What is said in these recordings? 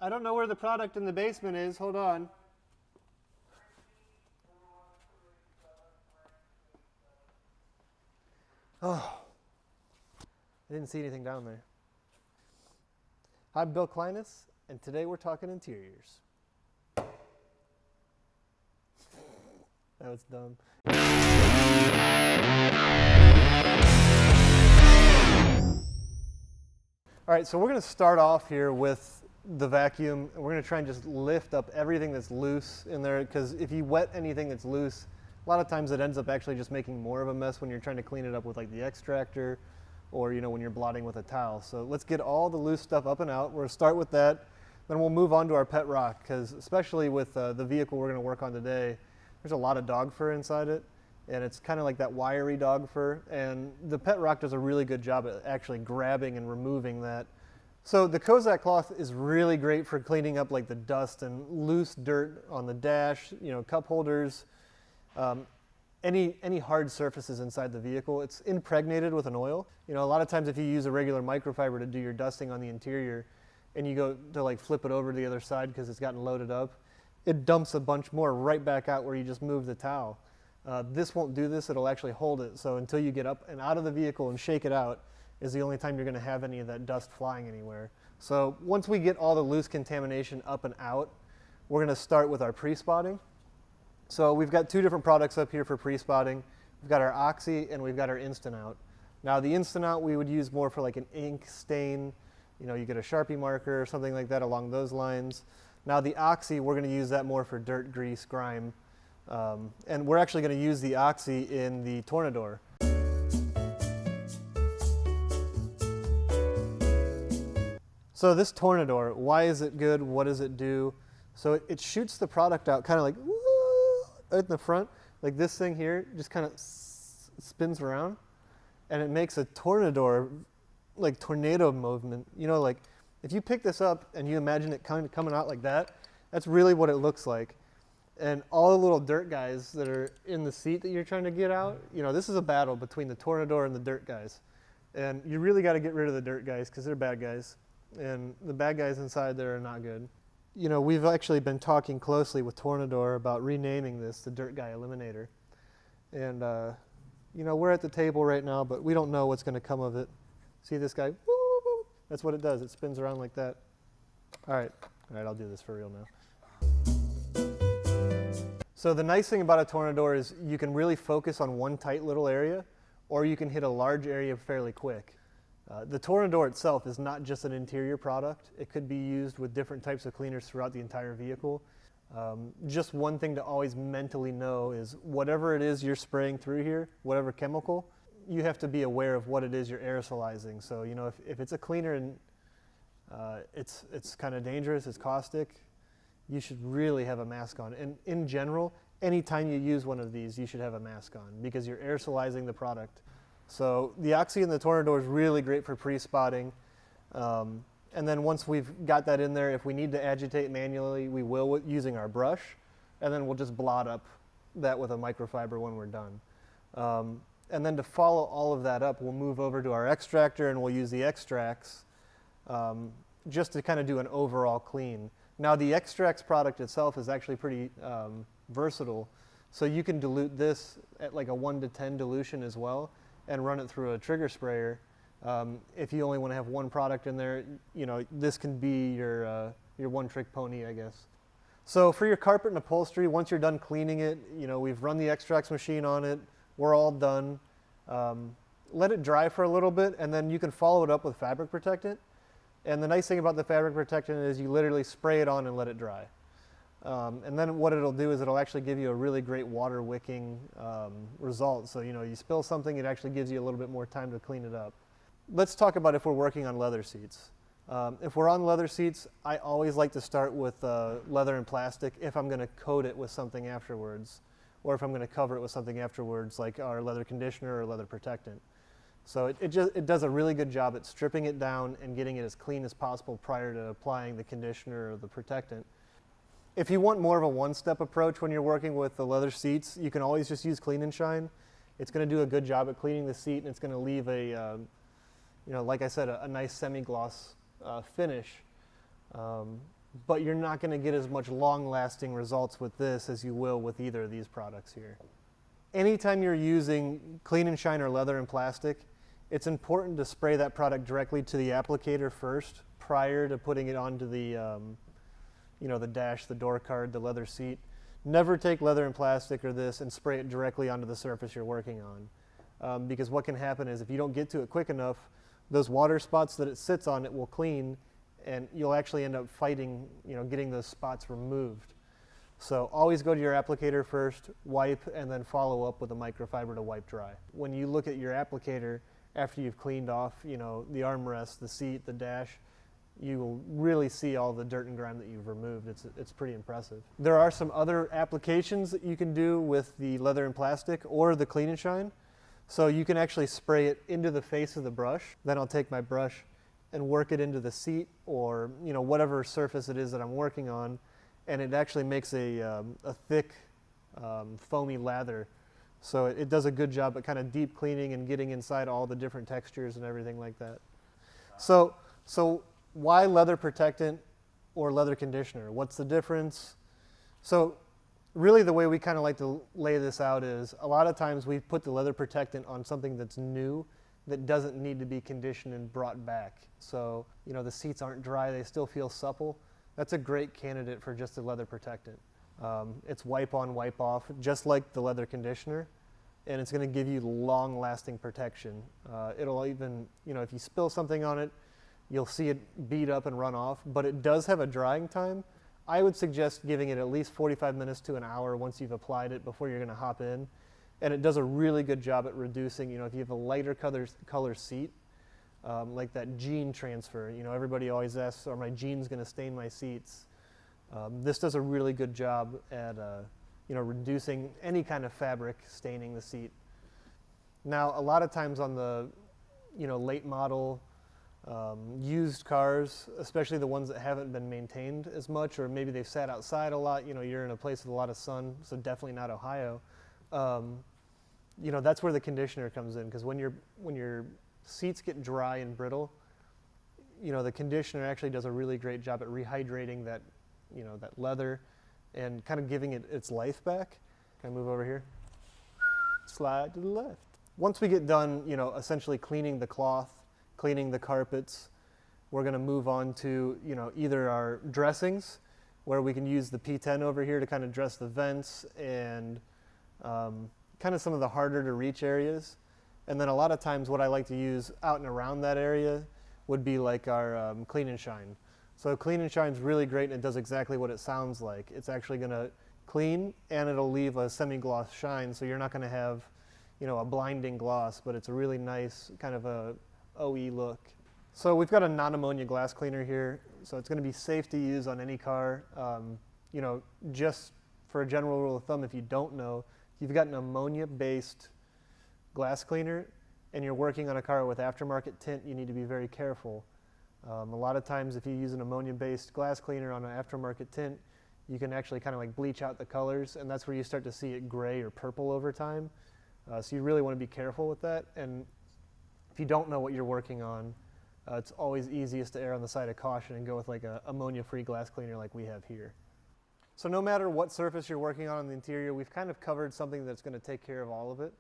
I don't know where the product in the basement is. Hold on. Oh, I didn't see anything down there. I'm Bill Kleinis, and today we're talking interiors. That was dumb. All right, so we're going to start off here with the vacuum. We're going to try and just lift up everything that's loose in there, because if you wet anything that's loose, a lot of times it ends up actually just making more of a mess when you're trying to clean it up with like the extractor, or when you're blotting with a towel. So let's get all the loose stuff up and out. We're going to start with that, then we'll move on to our pet rock, because especially with the vehicle we're going to work on today, there's a lot of dog fur inside it, and it's kind of like that wiry dog fur, and the pet rock does a really good job at actually grabbing and removing that. So the Kozak cloth is really great for cleaning up like the dust and loose dirt on the dash, cup holders, any hard surfaces inside the vehicle. It's impregnated with an oil. A lot of times if you use a regular microfiber to do your dusting on the interior and you go to like flip it over to the other side because it's gotten loaded up, it dumps a bunch more right back out where you just move the towel. This won't do this, it'll actually hold it. So until you get up and out of the vehicle and shake it out is the only time you're going to have any of that dust flying anywhere. So once we get all the loose contamination up and out, we're going to start with our pre-spotting. So we've got two different products up here for pre-spotting. We've got our Oxy and we've got our Instant Out. Now the Instant Out we would use more for like an ink stain, you get a Sharpie marker or something like that along those lines. Now the Oxy, we're going to use that more for dirt, grease, grime. And we're actually going to use the Oxy in the Tornador. So this Tornador, why is it good? What does it do? So it shoots the product out kind of like right in the front. Like this thing here just kind of spins around and it makes a Tornador like tornado movement. Like if you pick this up and you imagine it kind of coming out like that, that's really what it looks like. And all the little dirt guys that are in the seat that you're trying to get out, this is a battle between the Tornador and the dirt guys. And you really got to get rid of the dirt guys because they're bad guys. And the bad guys inside there are not good. We've actually been talking closely with Tornador about renaming this the Dirt Guy Eliminator. And, we're at the table right now, but we don't know what's going to come of it. See this guy? Woo! That's what it does. It spins around like that. All right, I'll do this for real now. So the nice thing about a Tornador is you can really focus on one tight little area, or you can hit a large area fairly quick. The Tornador itself is not just an interior product. It could be used with different types of cleaners throughout the entire vehicle. Just one thing to always mentally know is whatever it is you're spraying through here, whatever chemical, you have to be aware of what it is you're aerosolizing. So if it's a cleaner and it's kind of dangerous, it's caustic, you should really have a mask on. And in general, anytime you use one of these, you should have a mask on because you're aerosolizing the product. So the Oxy and the Tornador is really great for pre-spotting. And then once we've got that in there, if we need to agitate manually, we will using our brush. And then we'll just blot up that with a microfiber when we're done. And then to follow all of that up, we'll move over to our extractor and we'll use the extracts just to kind of do an overall clean. Now the extracts product itself is actually pretty versatile. So you can dilute this at like a 1 to 10 dilution as well and run it through a trigger sprayer. If you only want to have one product in there, this can be your one-trick pony, I guess. So for your carpet and upholstery, once you're done cleaning it, we've run the extracts machine on it, we're all done. Let it dry for a little bit, and then you can follow it up with fabric protectant. And the nice thing about the fabric protectant is you literally spray it on and let it dry. And then what it'll do is it'll actually give you a really great water wicking result. So you spill something, it actually gives you a little bit more time to clean it up. Let's talk about if we're working on leather seats. If we're on leather seats, I always like to start with leather and plastic if I'm going to coat it with something afterwards, or if I'm going to cover it with something afterwards, like our leather conditioner or leather protectant. So it does a really good job at stripping it down and getting it as clean as possible prior to applying the conditioner or the protectant. If you want more of a one-step approach when you're working with the leather seats, you can always just use Clean and Shine. It's going to do a good job at cleaning the seat, and it's going to leave a, like I said, a nice semi-gloss finish. but you're not going to get as much long-lasting results with this as you will with either of these products here. Anytime you're using clean and shine or leather and plastic, it's important to spray that product directly to the applicator first prior to putting it onto the, the dash, the door card, the leather seat. Never take leather and plastic or this and spray it directly onto the surface you're working on. Because what can happen is if you don't get to it quick enough, those water spots that it sits on, it will clean, and you'll actually end up fighting, getting those spots removed. So always go to your applicator first, wipe, and then follow up with a microfiber to wipe dry. When you look at your applicator after you've cleaned off, the armrest, the seat, the dash, you will really see all the dirt and grime that you've removed. It's pretty impressive. There are some other applications that you can do with the leather and plastic or the clean and shine. So you can actually spray it into the face of the brush. Then I'll take my brush and work it into the seat or whatever surface it is that I'm working on, and it actually makes a thick foamy lather. So it does a good job at kind of deep cleaning and getting inside all the different textures and everything like that. So why leather protectant or leather conditioner? What's the difference? So really the way we kind of like to lay this out is a lot of times we put the leather protectant on something that's new that doesn't need to be conditioned and brought back. So, the seats aren't dry, they still feel supple. That's a great candidate for just a leather protectant. It's wipe on, wipe off, just like the leather conditioner, and it's gonna give you long lasting protection. It'll even, if you spill something on it, you'll see it bead up and run off, but it does have a drying time. I would suggest giving it at least 45 minutes to an hour once you've applied it before you're gonna hop in. And it does a really good job at reducing, if you have a lighter color seat, like that jean transfer. Everybody always asks, are my jeans gonna stain my seats? This does a really good job at, reducing any kind of fabric staining the seat. Now, a lot of times on the, late model, used cars, especially the ones that haven't been maintained as much, or maybe they've sat outside a lot, you're in a place with a lot of sun, so definitely not Ohio. That's where the conditioner comes in, because when your seats get dry and brittle, the conditioner actually does a really great job at rehydrating that, that leather and kind of giving it its life back. Can I move over here? Slide to the left. Once we get done, essentially cleaning the cloth, cleaning the carpets, we're going to move on to, either our dressings, where we can use the P10 over here to kind of dress the vents and kind of some of the harder to reach areas. And then a lot of times what I like to use out and around that area would be like our clean and shine. So clean and shine is really great, and it does exactly what it sounds like. It's actually going to clean and it'll leave a semi-gloss shine, so you're not going to have a blinding gloss, but it's a really nice kind of a OE look. So we've got a non-ammonia glass cleaner here, so it's going to be safe to use on any car. Just for a general rule of thumb, if you don't know, if you've got an ammonia-based glass cleaner and you're working on a car with aftermarket tint, you need to be very careful. A lot of times if you use an ammonia-based glass cleaner on an aftermarket tint, you can actually kind of like bleach out the colors, and that's where you start to see it gray or purple over time. So you really want to be careful with that. And if you don't know what you're working on, it's always easiest to err on the side of caution and go with like a ammonia-free glass cleaner like we have here. So no matter what surface you're working on the interior, we've kind of covered something that's going to take care of all of it.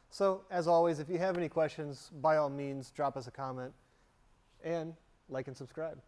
So as always, if you have any questions, by all means, drop us a comment and like and subscribe.